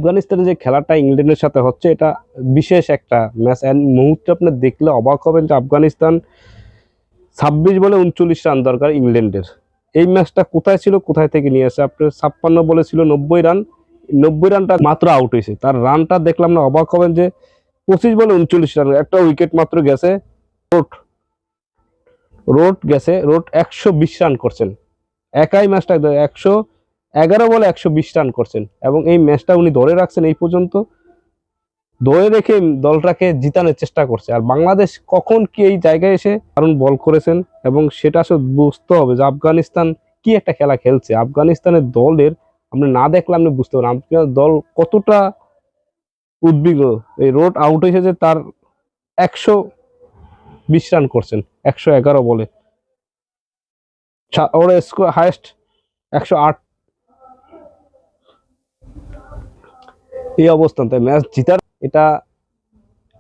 আফগানিস্তানের যে খেলাটা ইংল্যান্ডের সাথে হচ্ছে এটা বিশেষ একটা ম্যাচ। মুহূর্তে আপনি দেখলে অবাক হবেন যে আফগানিস্তান 26 বলে 39 রান দরকার ইংল্যান্ডের। এই ম্যাচটা কোথায় ছিল, কোথায় থেকে নিয়ে আসে? আপনার 56 বলে ছিল 90 রান, 90 রানটা মাত্র আউট হয়েছে। তার রানটা দেখলাম না, অবাক হবেন যে 25 বলে 39 রান, একটা উইকেট মাত্র গেছে। রোড 120 রান করছেন একাই ম্যাচটা, 111 বলে 120 রান করছেন এবং এই ম্যাচটা উনি ধরে রাখছেন এই পর্যন্ত, ধরে রেখে দলটাকে জিতানোর চেষ্টা করছে। আর বাংলাদেশ কখন কি এই জায়গায় এসে দারুণ বল করেছেন এবং সেটা আসলে বুঝতে হবে যে আফগানিস্তান কি একটা খেলা খেলছে। আফগানিস্তানের দলের আপনি না দেখলে আপনি বুঝতে পারেন আপনার দল কতটা উদ্বিগ্ন। এই রোড আউট হয়েছে যে তার 120 রান করছেন 111 বলে, ওর স্কোর হাইয়েস্ট 108। এই অবস্থানতে ম্যাচ জিতার এটা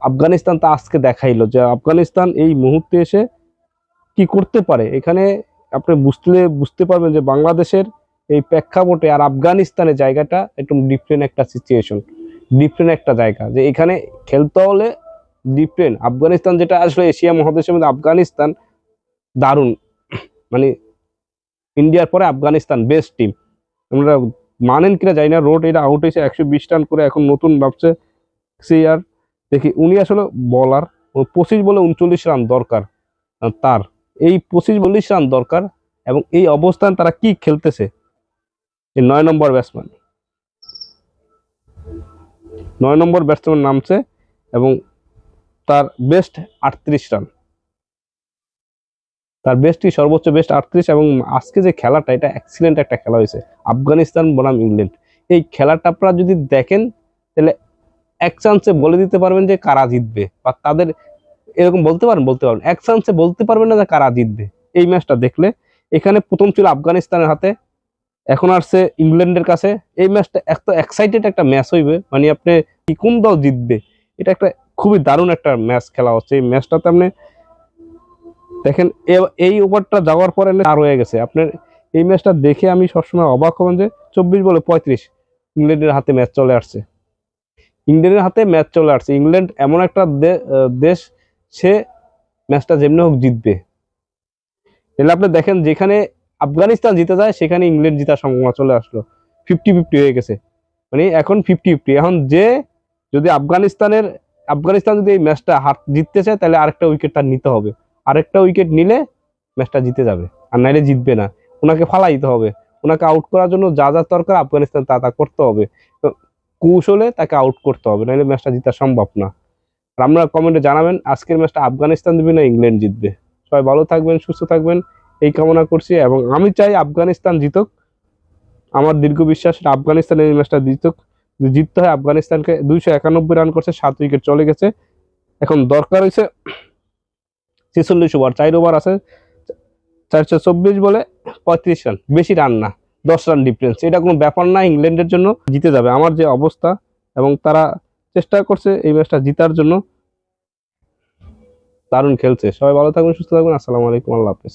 আফগানিস্তান তা আজকে দেখাইলো যে আফগানিস্তান এই মুহূর্তে এসে কি করতে পারে। এখানে আপনি বুঝতে পারবেন যে বাংলাদেশের এই প্রেক্ষাপটে আর আফগানিস্তানের জায়গাটা একটু ডিফারেন্ট একটা সিচুয়েশন, ডিফারেন্ট একটা জায়গা, যে এখানে খেলতে হলে ডিফারেন্ট। আফগানিস্তান যেটা আসলে এশিয়া মহাদেশের মধ্যে আফগানিস্তান দারুণ, মানে ইন্ডিয়ার পরে আফগানিস্তান বেস্ট টিম। আমরা মানেন কিনা জানি না, রোড এটা আউট হয়েছে 120 রান করে, এখন নতুন ভাবছে সিআর। দেখি উনি আসলে বলার 25 বলে 39 রান দরকার তার, এই 25-40 রান দরকার এবং এই অবস্থান তারা কি খেলতেছে। এই 9 নম্বর ব্যাটসম্যান নামছে এবং তার বেস্ট 38 রান, তার বেস্ট কি সর্বোচ্চ বেস্ট 38। এবং আজকে যে খেলাটা এটা এক্সিলেন্ট একটা খেলা হয়েছে আফগানিস্তান বনাম ইংল্যান্ড। এই খেলাটা আপনারা যদি দেখেন তাহলে এক চান্সে বলে দিতে পারবেন যে কারা জিতবে, বা তাদের এরকম বলতে পারেন এক চান্সে বলতে পারবেন না যে কারা জিতবে এই ম্যাচটা দেখলে। এখানে প্রথম ছিল আফগানিস্তানের হাতে, এখন আসছে ইংল্যান্ডের কাছে। এই ম্যাচটা এত এক্সাইটেড একটা ম্যাচ হইবে, মানে আপনি কি কোন দল জিতবে, এটা একটা খুবই দারুণ একটা ম্যাচ খেলা হচ্ছে। এই ম্যাচটাতে আপনি দেখেন এই ওভারটা যাওয়ার পরে আর হয়ে গেছে আপনার। এই ম্যাচটা দেখে আমি সবসময় অবাক হবেন যে 24 বলে 35 ইংল্যান্ডের হাতে ম্যাচ চলে আসছে। ইংল্যান্ড এমন একটা দেশ, সে ম্যাচটা যেমনি হোক জিতবে। তাহলে আপনি দেখেন যেখানে আফগানিস্তান জিতে যায় সেখানে ইংল্যান্ড জিতার সম্ভাবনা চলে আসলো, 50-50 হয়ে গেছে। মানে এখন 50-50। এখন যে যদি আফগানিস্তান যদি এই ম্যাচটা জিততে চায় তাহলে আরেকটা উইকেট তার নিতে হবে, আরেকটা উইকেট নিলে ম্যাচটা জিতে যাবে, আর নাইলে জিতবে না। ওনাকে ফালাই দিতে হবে, ওনাকে আউট করার জন্য যা যা দরকার আফগানিস্তান তা করতে হবে, কৌশলে তাকে আউট করতে হবে, নাহলে ম্যাচটা জিতা সম্ভব না। আর আপনারা কমেন্টে জানাবেন আজকের ম্যাচটা আফগানিস্তান জিতবে না ইংল্যান্ড জিতবে। সবাই ভালো থাকবেন, সুস্থ থাকবেন এই কামনা করছি এবং আমি চাই আফগানিস্তান জিতুক। আমার দীর্ঘ বিশ্বাস আফগানিস্তান এই ম্যাচটা জিতুক। জিততে হয় আফগানিস্তানকে। 291 রান করছে, 7 উইকেট চলে গেছে। এখন দরকার হয়েছে 46 ওভার, 4 ওভার আছে, 424 বলে 35 রান, বেশি রান না, 10 রান ডিফারেন্স, এটা কোনো ব্যাপার না, ইংল্যান্ডের জন্য জিতে যাবে আমার যে অবস্থা। এবং তারা চেষ্টা করছে এই ম্যাচটা জিতার জন্য, দারুণ খেলছে। সবাই ভালো থাকবেন, সুস্থ থাকবেন, আসসালামু আলাইকুম, আল্লাহ হাফেজ।